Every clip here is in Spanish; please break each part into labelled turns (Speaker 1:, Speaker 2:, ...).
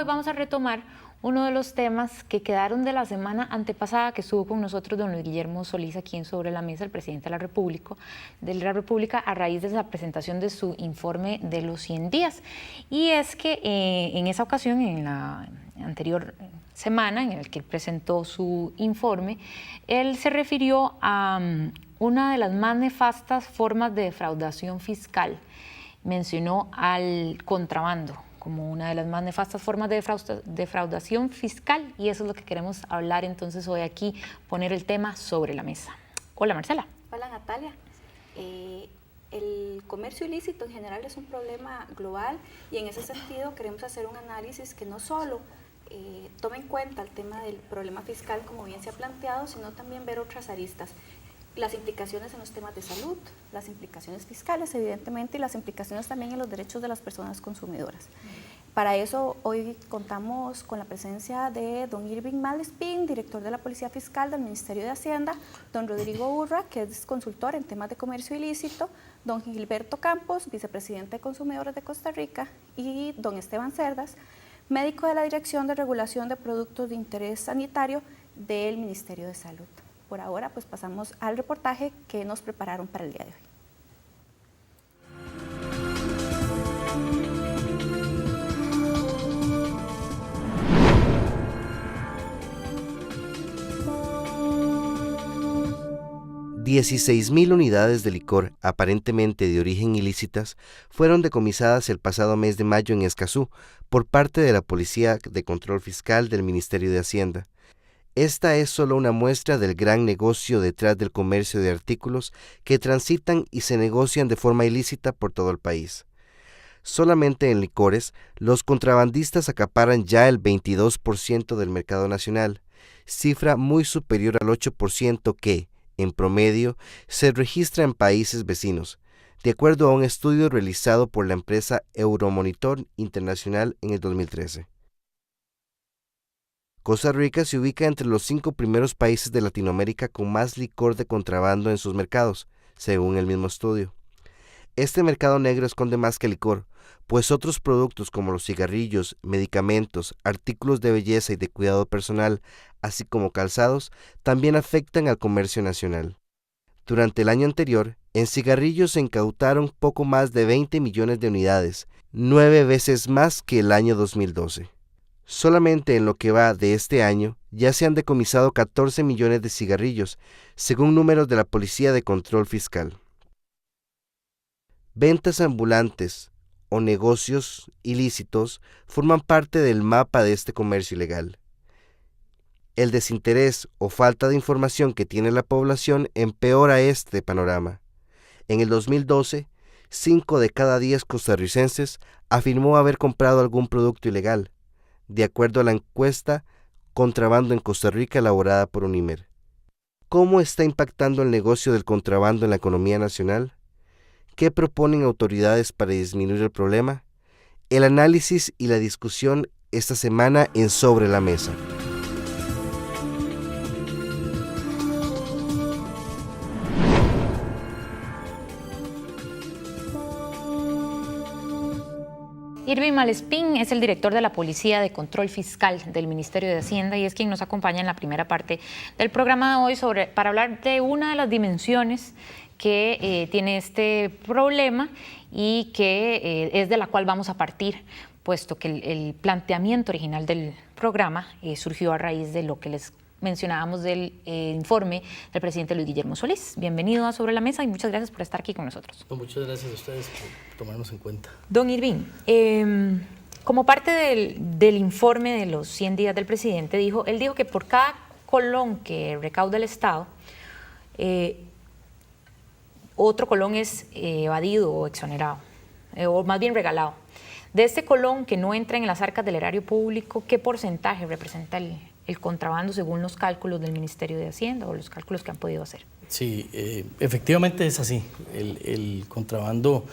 Speaker 1: Vamos a retomar uno de los temas que quedaron de la semana antepasada, que estuvo con nosotros don Luis Guillermo Solís aquí en Sobre la Mesa, el presidente de la República, a raíz de la presentación de su informe de los 100 días. Y es que en esa ocasión, en la anterior semana en el que presentó su informe, él se refirió a una de las más nefastas formas de defraudación fiscal. Mencionó al contrabando como una de las más nefastas formas de defraudación fiscal, y eso es lo que queremos hablar entonces hoy aquí, poner el tema sobre la mesa. Hola Marcela.
Speaker 2: Hola Natalia. El comercio ilícito en general es un problema global y en ese sentido queremos hacer un análisis que no solo tome en cuenta el tema del problema fiscal como bien se ha planteado, sino también ver otras aristas. Las implicaciones en los temas de salud, las implicaciones fiscales evidentemente y las implicaciones también en los derechos de las personas consumidoras. Para eso hoy contamos con la presencia de don Irving Malespín, director de la Policía Fiscal del Ministerio de Hacienda, don Rodrigo Urra, que es consultor en temas de comercio ilícito, don Gilberto Campos, vicepresidente de Consumidores de Costa Rica, y don Esteban Cerdas, médico de la Dirección de Regulación de Productos de Interés Sanitario del Ministerio de Salud. Por ahora, pues pasamos al reportaje que nos prepararon para el día de hoy.
Speaker 3: $16,000 unidades de licor, aparentemente de origen ilícitas, fueron decomisadas el pasado mes de mayo en Escazú por parte de la Policía de Control Fiscal del Ministerio de Hacienda. Esta es solo una muestra del gran negocio detrás del comercio de artículos que transitan y se negocian de forma ilícita por todo el país. Solamente en licores, los contrabandistas acaparan ya el 22% del mercado nacional, cifra muy superior al 8% que, en promedio, se registra en países vecinos, de acuerdo a un estudio realizado por la empresa Euromonitor Internacional en el 2013. Costa Rica se ubica entre los 5 primeros países de Latinoamérica con más licor de contrabando en sus mercados, según el mismo estudio. Este mercado negro esconde más que licor, pues otros productos como los cigarrillos, medicamentos, artículos de belleza y de cuidado personal, así como calzados, también afectan al comercio nacional. Durante el año anterior, en cigarrillos se incautaron poco más de 20 millones de unidades, 9 veces más que el año 2012. Solamente en lo que va de este año, ya se han decomisado 14 millones de cigarrillos, según números de la Policía de Control Fiscal. Ventas ambulantes o negocios ilícitos forman parte del mapa de este comercio ilegal. El desinterés o falta de información que tiene la población empeora este panorama. En el 2012, 5 de cada 10 costarricenses afirmó haber comprado algún producto ilegal, de acuerdo a la encuesta Contrabando en Costa Rica elaborada por Unimer. ¿Cómo está impactando el negocio del contrabando en la economía nacional? ¿Qué proponen autoridades para disminuir el problema? El análisis y la discusión esta semana en Sobre la Mesa.
Speaker 1: Irving Malespín es el director de la Policía de Control Fiscal del Ministerio de Hacienda y es quien nos acompaña en la primera parte del programa de hoy para hablar de una de las dimensiones que tiene este problema y que es de la cual vamos a partir, puesto que el planteamiento original del programa surgió a raíz de lo que les mencionábamos del informe del presidente Luis Guillermo Solís. Bienvenido a Sobre la Mesa y muchas gracias por estar aquí con nosotros.
Speaker 4: Muchas gracias a ustedes por tomarnos en cuenta.
Speaker 1: Don Irving, como parte del informe de los 100 días del presidente, él dijo que por cada colón que recauda el Estado, otro colón es evadido o exonerado, o más bien regalado. De este colón que no entra en las arcas del erario público, ¿qué porcentaje representa el contrabando según los cálculos del Ministerio de Hacienda o los cálculos que han podido hacer?
Speaker 4: Sí, efectivamente es así. El contrabando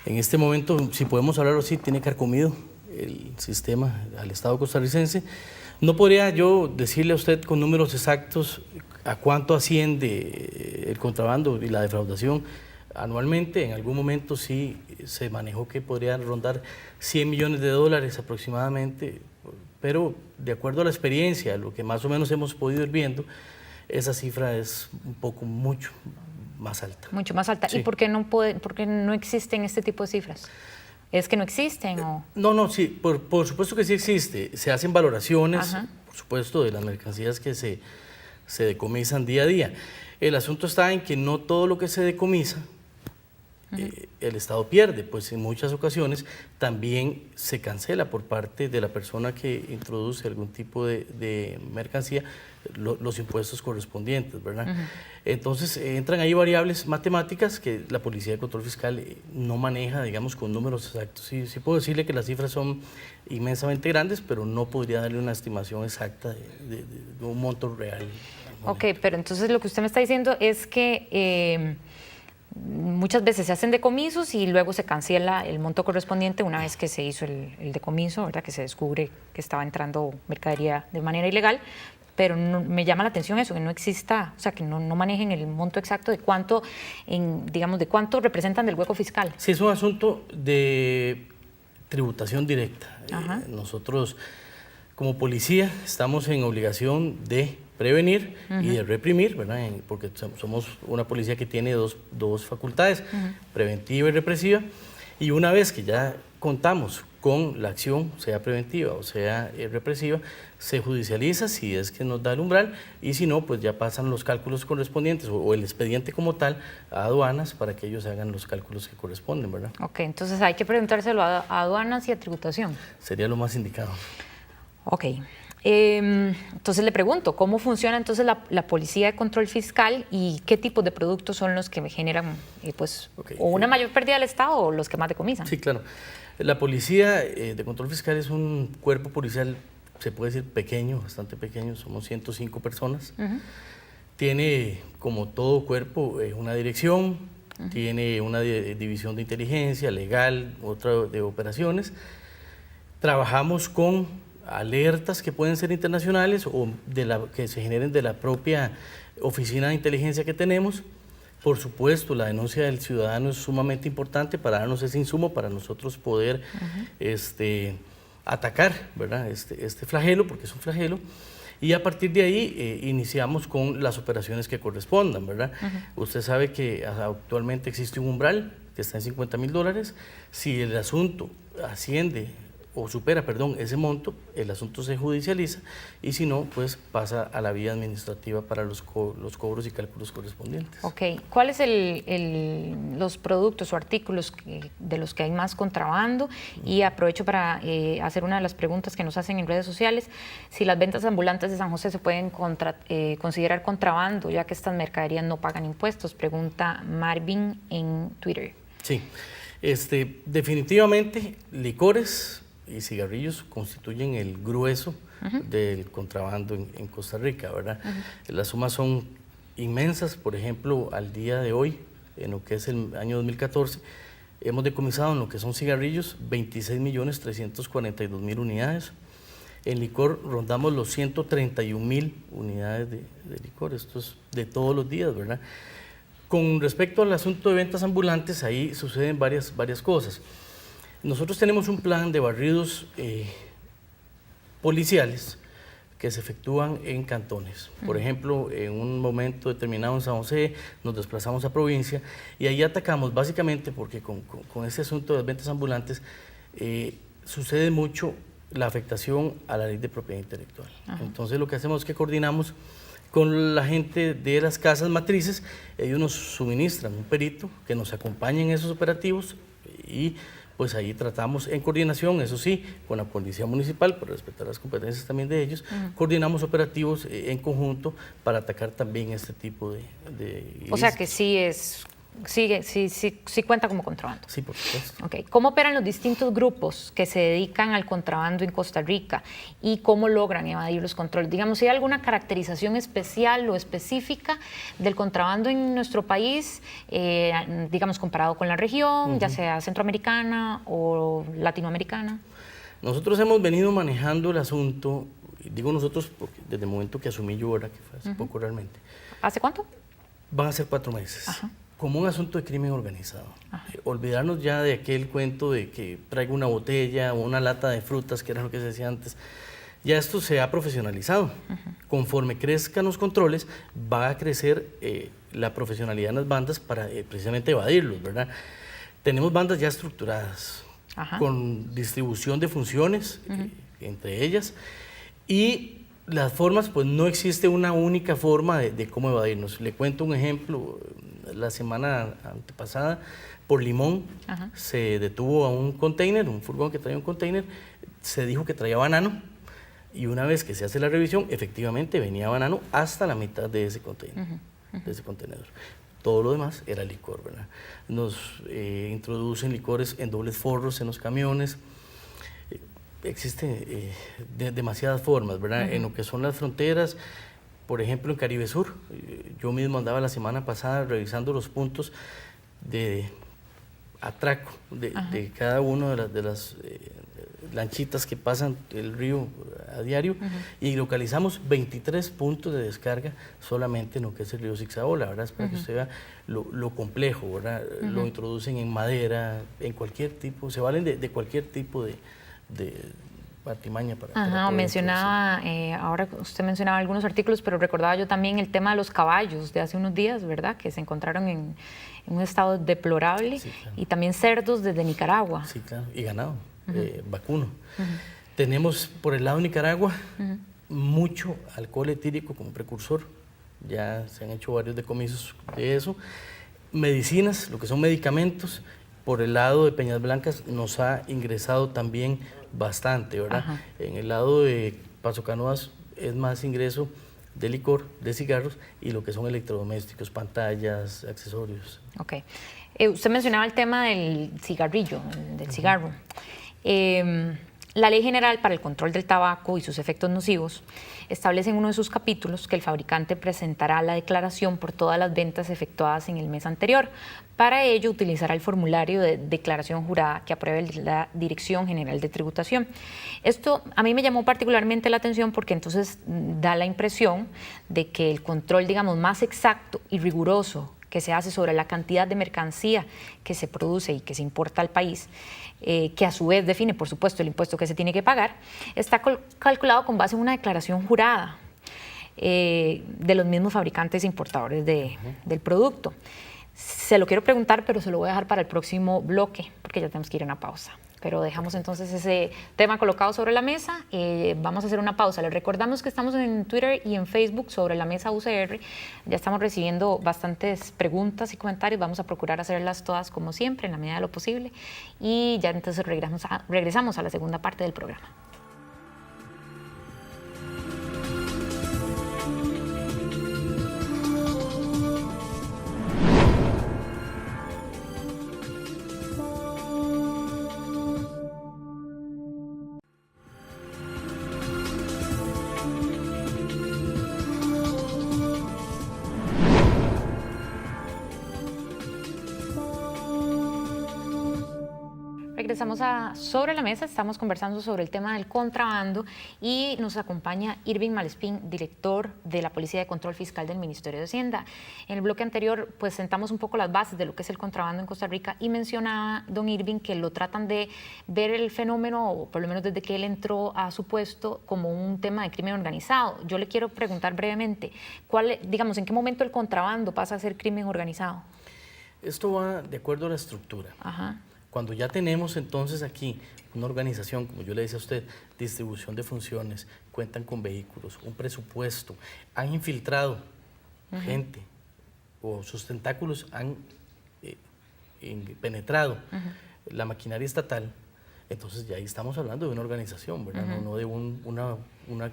Speaker 4: en este momento, si podemos hablarlo así, tiene carcomido el sistema al Estado costarricense. No podría yo decirle a usted con números exactos a cuánto asciende el contrabando y la defraudación anualmente. En algún momento sí se manejó que podría rondar 100 millones de dólares aproximadamente, pero de acuerdo a la experiencia, lo que más o menos hemos podido ir viendo, esa cifra es mucho más alta.
Speaker 1: Mucho más alta.
Speaker 4: Sí.
Speaker 1: ¿Y por qué no existen este tipo de cifras? ¿Es que no existen o...?
Speaker 4: No, sí, por supuesto que sí existe. Se hacen valoraciones,
Speaker 1: Ajá.
Speaker 4: por supuesto, de las mercancías que se decomisan día a día. El asunto está en que no todo lo que se decomisa el Estado pierde, pues en muchas ocasiones también se cancela por parte de la persona que introduce algún tipo de mercancía los impuestos correspondientes, ¿verdad? Entonces entran ahí variables matemáticas que la Policía de Control Fiscal no maneja, digamos, con números exactos. Sí puedo decirle que las cifras son inmensamente grandes, pero no podría darle una estimación exacta de un monto real.
Speaker 1: Ok, pero entonces lo que usted me está diciendo es que muchas veces se hacen decomisos y luego se cancela el monto correspondiente una vez que se hizo el decomiso, ¿verdad? Que se descubre que estaba entrando mercadería de manera ilegal, pero me llama la atención eso, que no exista, o sea, que no manejen el monto exacto de cuánto, digamos, de cuánto representan del hueco fiscal.
Speaker 4: Sí, es un asunto de tributación directa. Nosotros, como policía, estamos en obligación de prevenir y de reprimir, ¿verdad? Porque somos una policía que tiene dos facultades, preventiva y represiva, y una vez que ya contamos con la acción, sea preventiva o sea represiva, se judicializa si es que nos da el umbral, y si no, pues ya pasan los cálculos correspondientes o el expediente como tal a aduanas para que ellos hagan los cálculos que corresponden, ¿verdad?
Speaker 1: Ok, entonces hay que preguntárselo a aduanas y a tributación.
Speaker 4: Sería lo más indicado.
Speaker 1: Ok. Entonces le pregunto, ¿cómo funciona entonces la Policía de Control Fiscal y qué tipos de productos son los que generan o una mayor pérdida del Estado o los que más decomisan?
Speaker 4: Sí, claro. La Policía de Control Fiscal es un cuerpo policial, se puede decir pequeño, bastante pequeño, somos 105 personas. Tiene, como todo cuerpo, una dirección, tiene una división de inteligencia, legal, otra de operaciones. Trabajamos con alertas que pueden ser internacionales o que se generen de la propia oficina de inteligencia que tenemos. Por supuesto, la denuncia del ciudadano es sumamente importante para darnos ese insumo para nosotros poder atacar, ¿verdad? este flagelo, porque es un flagelo, y a partir de ahí iniciamos con las operaciones que correspondan, ¿verdad? Usted sabe que actualmente existe un umbral que está en $50,000. Si el asunto asciende o supera, ese monto, el asunto se judicializa, y si no, pues pasa a la vía administrativa para los cobros y cálculos correspondientes.
Speaker 1: Ok, ¿cuáles los productos o artículos de los que hay más contrabando? Y aprovecho para hacer una de las preguntas que nos hacen en redes sociales, si las ventas ambulantes de San José se pueden considerar contrabando, ya que estas mercaderías no pagan impuestos, pregunta Marvin en Twitter.
Speaker 4: Sí, definitivamente licores y cigarrillos constituyen el grueso del contrabando en Costa Rica, ¿verdad? Las sumas son inmensas. Por ejemplo, al día de hoy, en lo que es el año 2014, hemos decomisado en lo que son cigarrillos 26.342.000 unidades. En licor rondamos los 131.000 unidades de licor. Esto es de todos los días, ¿verdad? Con respecto al asunto de ventas ambulantes, ahí suceden varias cosas. Nosotros tenemos un plan de barridos policiales que se efectúan en cantones. Por ejemplo, en un momento determinado en San José nos desplazamos a provincia y ahí atacamos básicamente porque con este asunto de las ventas ambulantes sucede mucho la afectación a la ley de propiedad intelectual. Entonces lo que hacemos es que coordinamos con la gente de las casas matrices, ellos nos suministran un perito que nos acompaña en esos operativos y pues ahí tratamos en coordinación, eso sí, con la Policía Municipal, para respetar las competencias también de ellos, coordinamos operativos en conjunto para atacar también este tipo de
Speaker 1: O sea que sí es sí cuenta como contrabando.
Speaker 4: Sí, por supuesto.
Speaker 1: Okay. ¿Cómo operan los distintos grupos que se dedican al contrabando en Costa Rica y cómo logran evadir los controles? Digamos, si hay alguna caracterización especial o específica del contrabando en nuestro país, digamos, comparado con la región, ya sea centroamericana o latinoamericana.
Speaker 4: Nosotros hemos venido manejando el asunto, digo nosotros porque desde el momento que asumí yo, ahora que fue hace poco realmente.
Speaker 1: ¿Hace cuánto?
Speaker 4: Van a ser 4 meses.
Speaker 1: Ajá.
Speaker 4: Como un asunto de crimen organizado. Olvidarnos ya de aquel cuento de que traigo una botella o una lata de frutas, que era lo que se decía antes. Ya esto se ha profesionalizado. Conforme crezcan los controles, va a crecer la profesionalidad en las bandas para precisamente evadirlos, ¿verdad? Tenemos bandas ya estructuradas, con distribución de funciones entre ellas, y las formas, pues no existe una única forma de cómo evadirnos. Le cuento un ejemplo. La semana antepasada, por Limón, se detuvo a un container, un furgón que traía un container, se dijo que traía banano, y una vez que se hace la revisión, efectivamente venía banano hasta la mitad de ese container, de ese contenedor. Todo lo demás era licor, ¿verdad? Nos introducen licores en dobles forros en los camiones. Existe demasiadas formas, ¿verdad? En lo que son las fronteras. Por ejemplo, en Caribe Sur, yo mismo andaba la semana pasada revisando los puntos de atraco de cada una de las lanchitas que pasan el río a diario, y localizamos 23 puntos de descarga solamente en lo que es el río Zixaola, ¿verdad? Es para que usted vea lo complejo, ¿verdad? Lo introducen en madera, en cualquier tipo, se valen de cualquier tipo de artimaña para
Speaker 1: mencionaba, ahora usted mencionaba algunos artículos, pero recordaba yo también el tema de los caballos de hace unos días, ¿verdad? Que se encontraron en un estado deplorable, claro. Y también cerdos desde Nicaragua.
Speaker 4: Sí, claro, y ganado, vacuno. Tenemos por el lado de Nicaragua mucho alcohol etílico como precursor, ya se han hecho varios decomisos de eso. Medicinas, lo que son medicamentos, por el lado de Peñas Blancas nos ha ingresado también bastante, ¿verdad? En el lado de Paso Canoas es más ingreso de licor, de cigarros y lo que son electrodomésticos, pantallas, accesorios.
Speaker 1: Ok. Usted mencionaba el tema del cigarrillo, del cigarro. La Ley General para el Control del Tabaco y sus efectos nocivos establece en uno de sus capítulos que el fabricante presentará la declaración por todas las ventas efectuadas en el mes anterior. Para ello utilizará el formulario de declaración jurada que apruebe la Dirección General de Tributación. Esto a mí me llamó particularmente la atención porque entonces da la impresión de que el control, digamos, más exacto y riguroso que se hace sobre la cantidad de mercancía que se produce y que se importa al país, que a su vez define, por supuesto, el impuesto que se tiene que pagar, está calculado con base en una declaración jurada de los mismos fabricantes e importadores del producto. Se lo quiero preguntar, pero se lo voy a dejar para el próximo bloque, porque ya tenemos que ir a una pausa. Pero dejamos entonces ese tema colocado sobre la mesa. Vamos a hacer una pausa. Les recordamos que estamos en Twitter y en Facebook sobre la mesa UCR. Ya estamos recibiendo bastantes preguntas y comentarios. Vamos a procurar hacerlas todas como siempre, en la medida de lo posible. Y ya entonces regresamos a la segunda parte del programa. Regresamos a Sobre la Mesa, estamos conversando sobre el tema del contrabando y nos acompaña Irving Malespín, director de la Policía de Control Fiscal del Ministerio de Hacienda. En el bloque anterior pues sentamos un poco las bases de lo que es el contrabando en Costa Rica y mencionaba don Irving que lo tratan de ver el fenómeno, o por lo menos desde que él entró a su puesto, como un tema de crimen organizado. Yo le quiero preguntar brevemente, digamos, ¿en qué momento el contrabando pasa a ser crimen organizado?
Speaker 4: Esto va de acuerdo a la estructura. Cuando ya tenemos entonces aquí una organización, como yo le decía a usted, distribución de funciones, cuentan con vehículos, un presupuesto, han infiltrado gente o sus tentáculos han penetrado la maquinaria estatal, entonces ya ahí estamos hablando de una organización, ¿verdad? No de una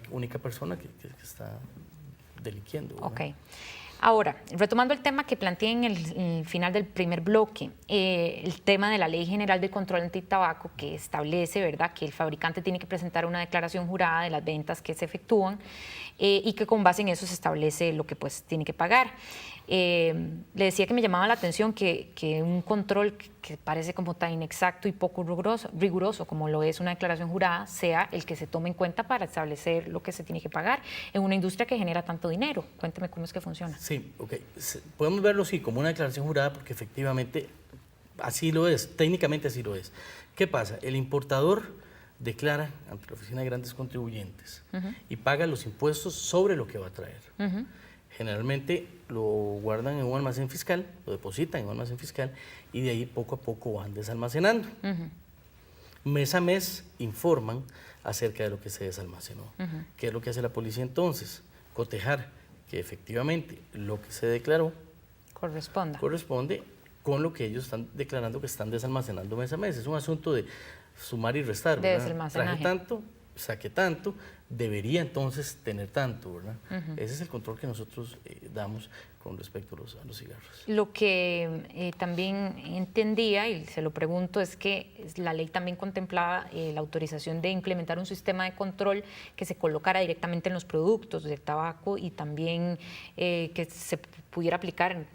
Speaker 4: única persona que está delinquiendo, ¿verdad?
Speaker 1: Ok. Ahora, retomando el tema que planteé en el final del primer bloque, el tema de la Ley General de Control Antitabaco, que establece, ¿verdad?, que el fabricante tiene que presentar una declaración jurada de las ventas que se efectúan y que con base en eso se establece lo que pues tiene que pagar. Le decía que me llamaba la atención que un control que parece como tan inexacto y poco riguroso como lo es una declaración jurada sea el que se tome en cuenta para establecer lo que se tiene que pagar en una industria que genera tanto dinero. Cuénteme cómo es que funciona.
Speaker 4: Sí, ok. Podemos verlo sí como una declaración jurada porque efectivamente así lo es, técnicamente así lo es. ¿Qué pasa? El importador declara ante la Oficina de Grandes Contribuyentes y paga los impuestos sobre lo que va a traer. Generalmente lo guardan en un almacén fiscal, lo depositan en un almacén fiscal y de ahí poco a poco van desalmacenando. Mes a mes informan acerca de lo que se desalmacenó. ¿Qué es lo que hace la policía entonces? Cotejar que efectivamente lo que se declaró corresponde con lo que ellos están declarando que están desalmacenando mes a mes. Es un asunto de sumar y restar,
Speaker 1: de
Speaker 4: ¿verdad?
Speaker 1: desalmacenaje.
Speaker 4: Traje tanto, saqué tanto, debería entonces tener tanto, ¿verdad? Ese es el control que nosotros damos con respecto a los cigarros.
Speaker 1: Lo que también entendía, y se lo pregunto, es que la ley también contemplaba la autorización de implementar un sistema de control que se colocara directamente en los productos del tabaco y también que se pudiera aplicar,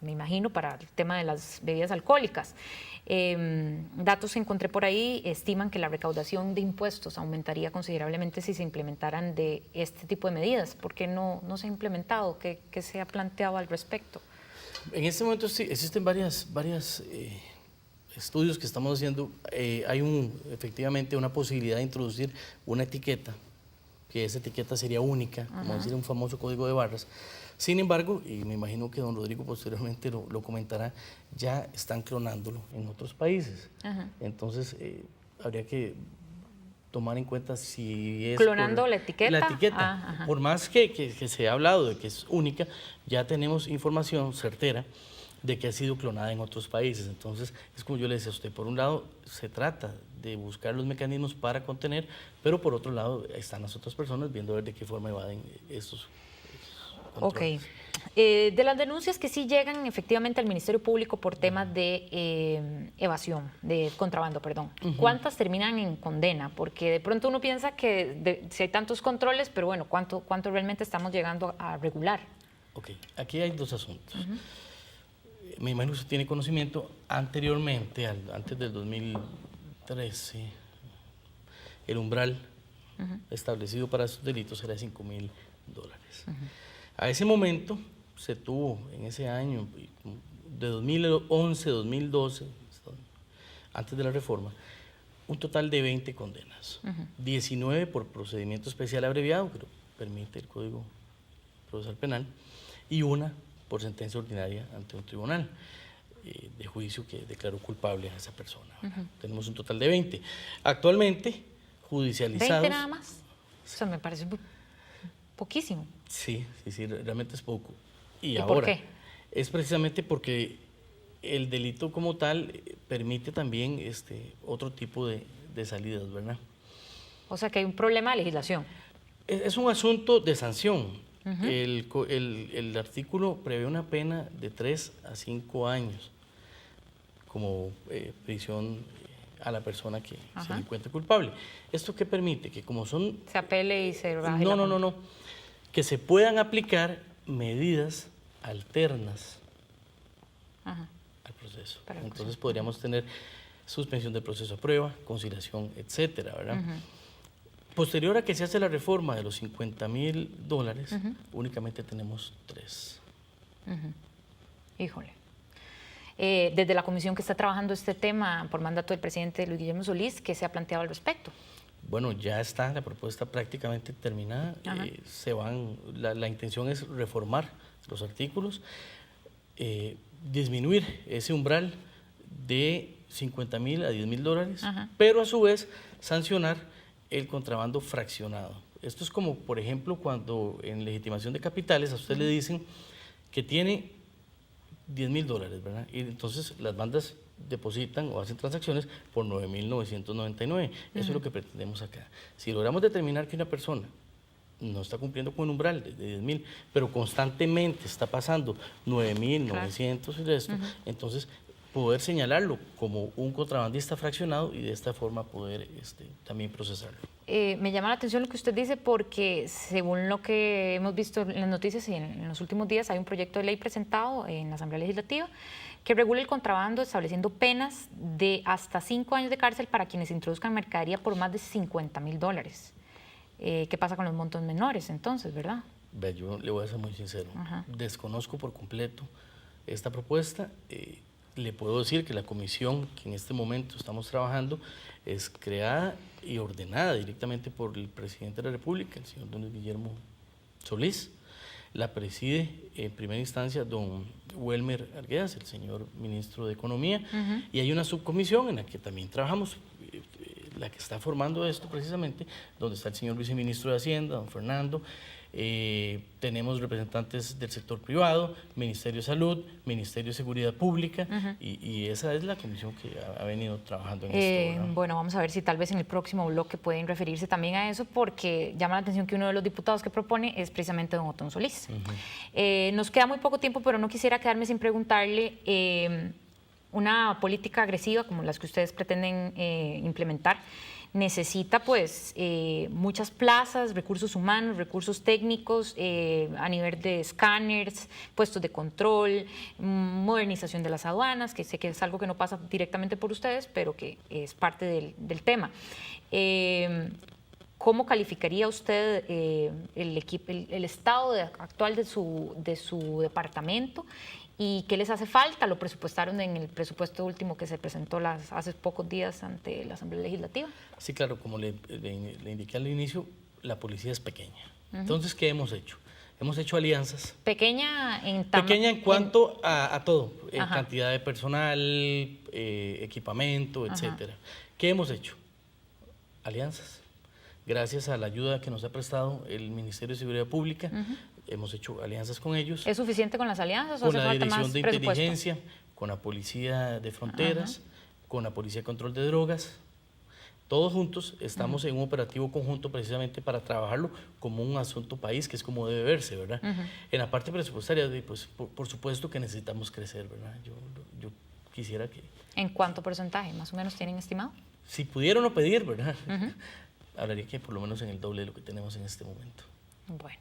Speaker 1: me imagino, para el tema de las bebidas alcohólicas. Datos que encontré por ahí estiman que la recaudación de impuestos aumentaría considerablemente si se implementaran de este tipo de medidas. ¿Por qué no se ha implementado? ¿Qué se ha planteado al respecto?
Speaker 4: En este momento sí, existen varias estudios que estamos haciendo. Hay efectivamente una posibilidad de introducir una etiqueta, que esa etiqueta sería única, como decir un famoso código de barras. Sin embargo, y me imagino que don Rodrigo posteriormente lo comentará, ya están clonándolo en otros países. Entonces, habría que tomar en cuenta si es...
Speaker 1: ¿Clonando la etiqueta?
Speaker 4: La etiqueta. Por más que se ha hablado de que es única, ya tenemos información certera de que ha sido clonada en otros países. Entonces, es como yo le decía a usted, por un lado, se trata de buscar los mecanismos para contener, pero por otro lado, están las otras personas viendo a ver de qué forma evaden estos controles.
Speaker 1: Ok. De las denuncias que sí llegan efectivamente al Ministerio Público por temas de evasión, de contrabando, perdón, ¿cuántas terminan en condena? Porque de pronto uno piensa que si hay tantos controles, pero bueno, ¿cuánto realmente estamos llegando a regular?
Speaker 4: Ok, aquí hay dos asuntos. Me imagino que usted tiene conocimiento, anteriormente, antes del 2013, el umbral establecido para esos delitos era de $5,000. A ese momento se tuvo en ese año, de 2011, 2012, antes de la reforma, un total de 20 condenas, 19 por procedimiento especial abreviado, que lo permite el Código Procesal Penal, y una por sentencia ordinaria ante un tribunal de juicio que declaró culpable a esa persona. Tenemos un total de 20. Actualmente, judicializados...
Speaker 1: ¿20 nada más? Eso me parece poquísimo.
Speaker 4: Sí, realmente es poco. ¿Y
Speaker 1: ahora? ¿Por qué?
Speaker 4: Es precisamente porque el delito como tal permite también otro tipo de salidas, ¿verdad?
Speaker 1: O sea que hay un problema de legislación.
Speaker 4: Es un asunto de sanción. El artículo prevé una pena de 3 a 5 años como prisión a la persona que se le encuentre culpable. ¿Esto qué permite? Que como son...
Speaker 1: Se apele y se baje
Speaker 4: No. Que se puedan aplicar medidas alternas al proceso. Entonces podríamos tener suspensión del proceso a prueba, conciliación, etcétera, ¿verdad? Posterior a que se hace la reforma de los $50,000, únicamente tenemos 3.
Speaker 1: Híjole. Desde la comisión que está trabajando este tema por mandato del presidente Luis Guillermo Solís, ¿qué se ha planteado al respecto?
Speaker 4: Bueno, ya está la propuesta prácticamente terminada. La intención es reformar los artículos, disminuir ese umbral de $50,000 a $10,000, pero a su vez sancionar el contrabando fraccionado. Esto es como, por ejemplo, cuando en legitimación de capitales a usted le dicen que tiene $10,000, ¿verdad? Y entonces las bandas depositan o hacen transacciones por $9,999. Eso es lo que pretendemos acá. Si logramos determinar que una persona no está cumpliendo con el umbral de 10.000, pero constantemente está pasando 9.900 y resto, entonces poder señalarlo como un contrabandista fraccionado y de esta forma poder también procesarlo.
Speaker 1: Me llama la atención lo que usted dice porque según lo que hemos visto en las noticias en los últimos días hay un proyecto de ley presentado en la Asamblea Legislativa que regula el contrabando estableciendo penas de hasta 5 años de cárcel para quienes introduzcan mercadería por más de $50.000. ¿Qué pasa con los montos menores entonces, verdad?
Speaker 4: Yo le voy a ser muy sincero, desconozco por completo esta propuesta. Le puedo decir que la comisión que en este momento estamos trabajando es creada y ordenada directamente por el presidente de la República, el señor don Guillermo Solís. La preside en primera instancia don Welmer Arguedas, el señor ministro de Economía, y hay una subcomisión en la que también trabajamos, la que está formando esto precisamente, donde está el señor viceministro de Hacienda, don Fernando. Tenemos representantes del sector privado, Ministerio de Salud, Ministerio de Seguridad Pública, y esa es la comisión que ha venido trabajando en esto, ¿verdad?
Speaker 1: Bueno, vamos a ver si tal vez en el próximo bloque pueden referirse también a eso, porque llama la atención que uno de los diputados que propone es precisamente don Otón Solís. Nos queda muy poco tiempo, pero no quisiera quedarme sin preguntarle, una política agresiva como las que ustedes pretenden implementar, necesita pues muchas plazas, recursos humanos, recursos técnicos a nivel de escáneres, puestos de control, modernización de las aduanas, que sé que es algo que no pasa directamente por ustedes, pero que es parte del tema. ¿Cómo calificaría usted el estado actual de su departamento? ¿Y qué les hace falta? ¿Lo presupuestaron en el presupuesto último que se presentó hace pocos días ante la Asamblea Legislativa?
Speaker 4: Sí, claro, como le indiqué al inicio, la policía es pequeña. Entonces, ¿qué hemos hecho? Hemos hecho alianzas.
Speaker 1: Pequeña en
Speaker 4: cuanto a todo, cantidad de personal, equipamiento, etcétera. ¿Qué hemos hecho? Alianzas. Gracias a la ayuda que nos ha prestado el Ministerio de Seguridad Pública, hemos hecho alianzas con ellos.
Speaker 1: ¿Es suficiente con las alianzas o
Speaker 4: con
Speaker 1: hace
Speaker 4: la
Speaker 1: falta más
Speaker 4: Dirección de
Speaker 1: presupuesto?
Speaker 4: Inteligencia, con la Policía de Fronteras, con la Policía de Control de Drogas? Todos juntos estamos en un operativo conjunto precisamente para trabajarlo como un asunto país, que es como debe verse, ¿verdad? En la parte presupuestaria, pues, por supuesto que necesitamos crecer, ¿verdad? Yo quisiera que...
Speaker 1: ¿En cuánto porcentaje más o menos tienen estimado?
Speaker 4: Si pudieron pedir, ¿verdad? Hablaría que por lo menos en el doble de lo que tenemos en este momento.
Speaker 1: Bueno.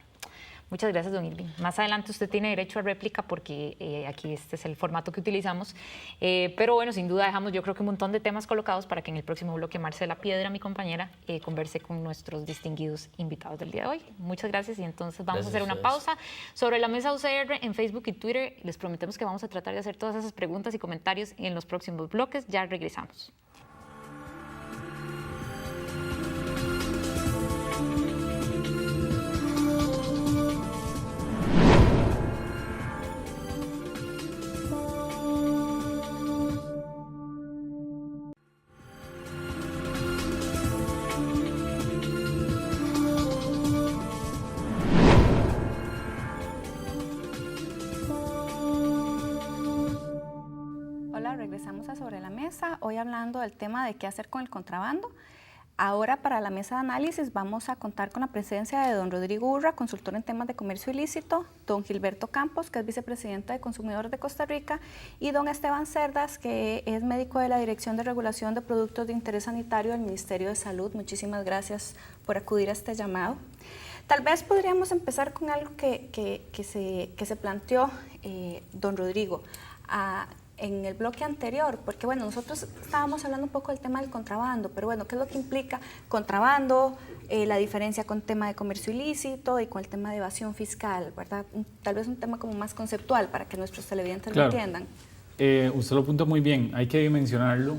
Speaker 1: Muchas gracias, don Irving. Más adelante usted tiene derecho a réplica porque aquí este es el formato que utilizamos. Pero bueno, sin duda dejamos yo creo que un montón de temas colocados para que en el próximo bloque Marcela Piedra, mi compañera, converse con nuestros distinguidos invitados del día de hoy. Muchas gracias y entonces vamos a hacer una pausa. Sobre la mesa UCR en Facebook y Twitter les prometemos que vamos a tratar de hacer todas esas preguntas y comentarios en los próximos bloques. Ya regresamos.
Speaker 2: Regresamos a Sobre la Mesa, hoy hablando del tema de qué hacer con el contrabando. Ahora para la mesa de análisis vamos a contar con la presencia de don Rodrigo Urra, consultor en temas de comercio ilícito, don Gilberto Campos, que es vicepresidente de Consumidores de Costa Rica, y don Esteban Cerdas, que es médico de la Dirección de Regulación de Productos de Interés Sanitario del Ministerio de Salud. Muchísimas gracias por acudir a este llamado. Tal vez podríamos empezar con algo que se planteó don Rodrigo en el bloque anterior, porque bueno, nosotros estábamos hablando un poco del tema del contrabando, pero bueno, ¿qué es lo que implica contrabando, la diferencia con el tema de comercio ilícito y con el tema de evasión fiscal, ¿verdad? Tal vez un tema como más conceptual para que nuestros televidentes lo entiendan.
Speaker 5: Usted lo apunta muy bien, hay que dimensionarlo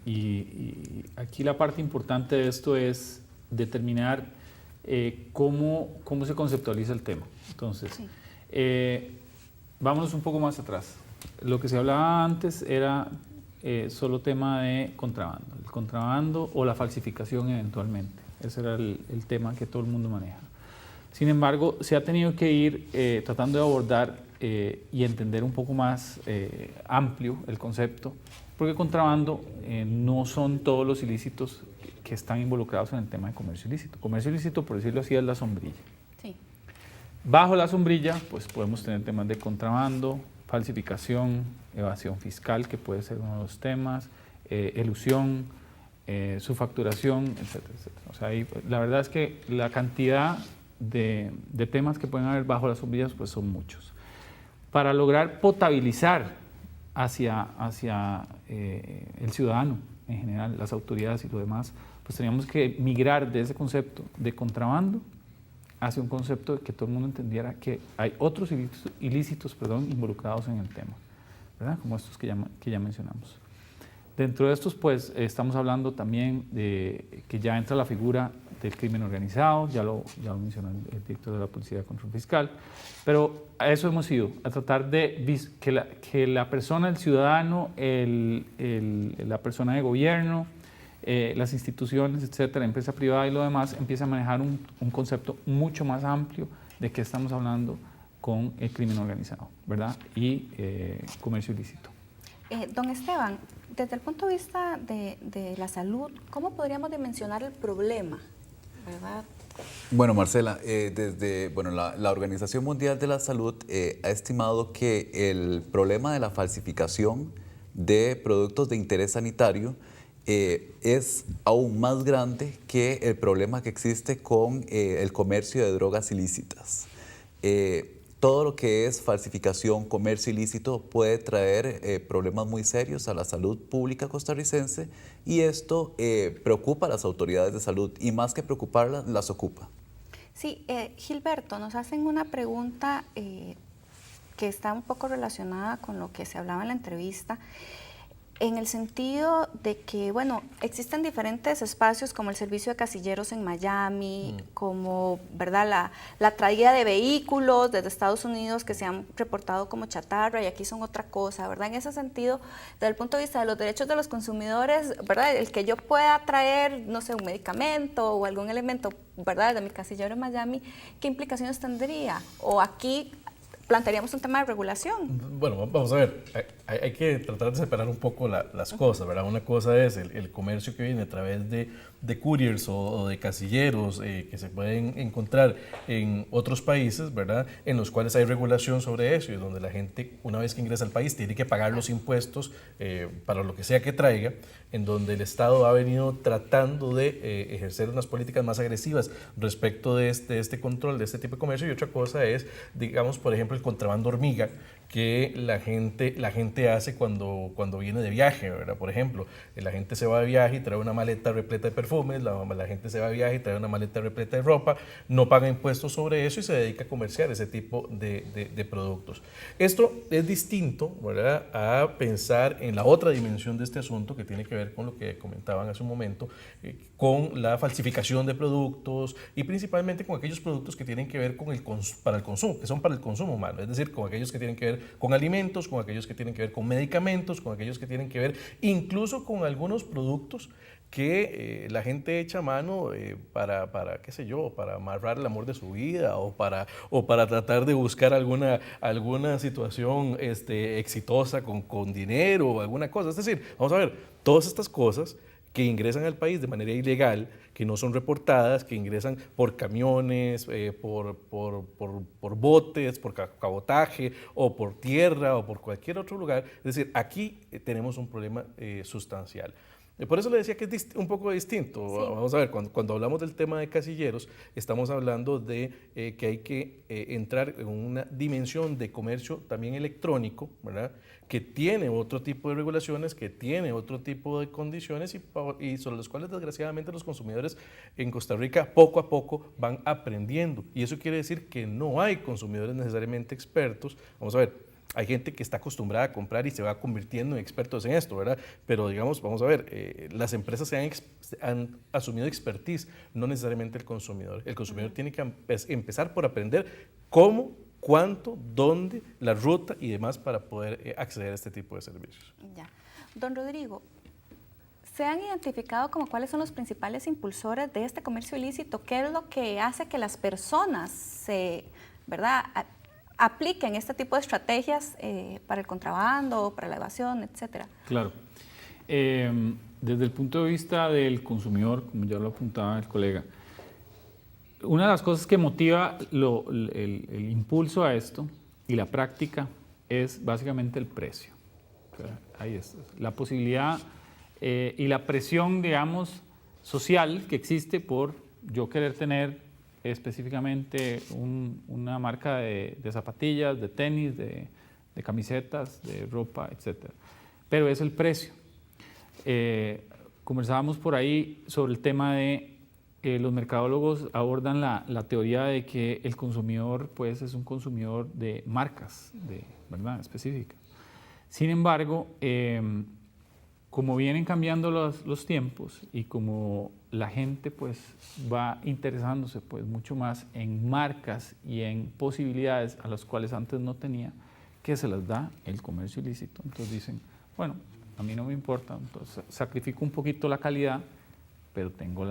Speaker 5: y aquí la parte importante de esto es determinar cómo se conceptualiza el tema. Entonces, vámonos un poco más atrás. Lo que se hablaba antes era solo tema de contrabando, el contrabando o la falsificación eventualmente. Ese era el tema que todo el mundo maneja. Sin embargo, se ha tenido que ir tratando de abordar y entender un poco más amplio el concepto, porque contrabando no son todos los ilícitos que están involucrados en el tema de comercio ilícito. Comercio ilícito, por decirlo así, es la sombrilla.
Speaker 2: Sí.
Speaker 5: Bajo la sombrilla, pues podemos tener temas de contrabando, falsificación, evasión fiscal, que puede ser uno de los temas, elusión, subfacturación, etcétera, etcétera. O sea, la verdad es que la cantidad de temas que pueden haber bajo las sombrillas pues son muchos. Para lograr potabilizar hacia el ciudadano en general, las autoridades y lo demás, pues teníamos que migrar de ese concepto de contrabando hacia un concepto de que todo el mundo entendiera que hay otros ilícitos involucrados en el tema, ¿verdad? Como estos que ya mencionamos. Dentro de estos, pues, estamos hablando también de que ya entra la figura del crimen organizado, ya lo mencionó el director de la Policía de Control Fiscal, pero a eso hemos ido, a tratar de que la persona, el ciudadano, la persona de gobierno, las instituciones, etcétera, empresa privada y lo demás, empieza a manejar un concepto mucho más amplio de qué estamos hablando con el crimen organizado, ¿verdad? Y comercio ilícito.
Speaker 2: Don Esteban, desde el punto de vista de la salud, ¿cómo podríamos dimensionar el problema, verdad?
Speaker 6: Bueno, Marcela, la Organización Mundial de la Salud ha estimado que el problema de la falsificación de productos de interés sanitario es aún más grande que el problema que existe con el comercio de drogas ilícitas. Todo lo que es falsificación, comercio ilícito puede traer problemas muy serios a la salud pública costarricense y esto preocupa a las autoridades de salud y más que preocuparlas, las ocupa.
Speaker 2: Sí, Gilberto, nos hacen una pregunta que está un poco relacionada con lo que se hablaba en la entrevista, en el sentido de que, bueno, existen diferentes espacios como el servicio de casilleros en Miami, como, ¿verdad?, la traída de vehículos desde Estados Unidos que se han reportado como chatarra y aquí son otra cosa, ¿verdad? En ese sentido, desde el punto de vista de los derechos de los consumidores, ¿verdad?, el que yo pueda traer, no sé, un medicamento o algún elemento, ¿verdad?, de mi casillero en Miami, ¿qué implicaciones tendría? O aquí plantearíamos un tema de regulación.
Speaker 4: Bueno, vamos a ver, hay que tratar de separar un poco las cosas, ¿verdad? Una cosa es el comercio que viene a través de couriers o de casilleros que se pueden encontrar en otros países, ¿verdad? En los cuales hay regulación sobre eso y donde la gente, una vez que ingresa al país, tiene que pagar los impuestos para lo que sea que traiga, en donde el Estado ha venido tratando de ejercer unas políticas más agresivas respecto de este control, de este tipo de comercio. Y otra cosa es, digamos, por ejemplo, el contrabando hormiga que la gente hace cuando viene de viaje, ¿verdad? Por ejemplo, la gente se va de viaje y trae una maleta repleta de perfumes, la gente se va de viaje y trae una maleta repleta de ropa, no paga impuestos sobre eso y se dedica a comerciar ese tipo de productos. Esto es distinto, ¿verdad?, a pensar en la otra dimensión de este asunto que tiene que ver con lo que comentaban hace un momento, con la falsificación de productos y principalmente con aquellos productos que tienen que ver para el consumo, que son para el consumo humano, es decir, con aquellos que tienen que ver con alimentos, con aquellos que tienen que ver con medicamentos, con aquellos que tienen que ver incluso con algunos productos que la gente echa mano para, qué sé yo, para amarrar el amor de su vida o para tratar de buscar alguna situación exitosa con dinero o alguna cosa. Es decir, vamos a ver, todas estas cosas que ingresan al país de manera ilegal, que no son reportadas, que ingresan por camiones, por botes, por cabotaje o por tierra o por cualquier otro lugar. Es decir, aquí tenemos un problema sustancial. Por eso le decía que es un poco distinto. Sí. Vamos a ver, cuando hablamos del tema de casilleros, estamos hablando de que hay que entrar en una dimensión de comercio también electrónico, ¿verdad?, que tiene otro tipo de regulaciones, que tiene otro tipo de condiciones y sobre los cuales desgraciadamente los consumidores en Costa Rica poco a poco van aprendiendo. Y eso quiere decir que no hay consumidores necesariamente expertos. Vamos a ver, hay gente que está acostumbrada a comprar y se va convirtiendo en expertos en esto, ¿verdad? Pero digamos, vamos a ver, las empresas han asumido expertise, no necesariamente el consumidor. El consumidor tiene que empezar por aprender cómo, cuánto, dónde, la ruta y demás para poder acceder a este tipo de servicios.
Speaker 2: Ya. Don Rodrigo, ¿se han identificado como cuáles son los principales impulsores de este comercio ilícito? ¿Qué es lo que hace que las personas ¿verdad?, apliquen este tipo de estrategias para el contrabando, para la evasión, etcétera?
Speaker 5: Claro. desde el punto de vista del consumidor, como ya lo apuntaba el colega, una de las cosas que motiva el impulso a esto y la práctica es básicamente el precio. O sea, ahí es la posibilidad y la presión, digamos, social que existe por yo querer tener específicamente una marca de zapatillas, de tenis, de camisetas, de ropa, etc. Pero es el precio. Conversábamos por ahí sobre el tema de los mercadólogos abordan la teoría de que el consumidor pues, es un consumidor de marcas, ¿verdad? Específicas. Sin embargo, como vienen cambiando los tiempos y como la gente pues, va interesándose pues, mucho más en marcas y en posibilidades a las cuales antes no tenía, que se las da el comercio ilícito. Entonces dicen, bueno, a mí no me importa, entonces sacrifico un poquito la calidad, pero tengo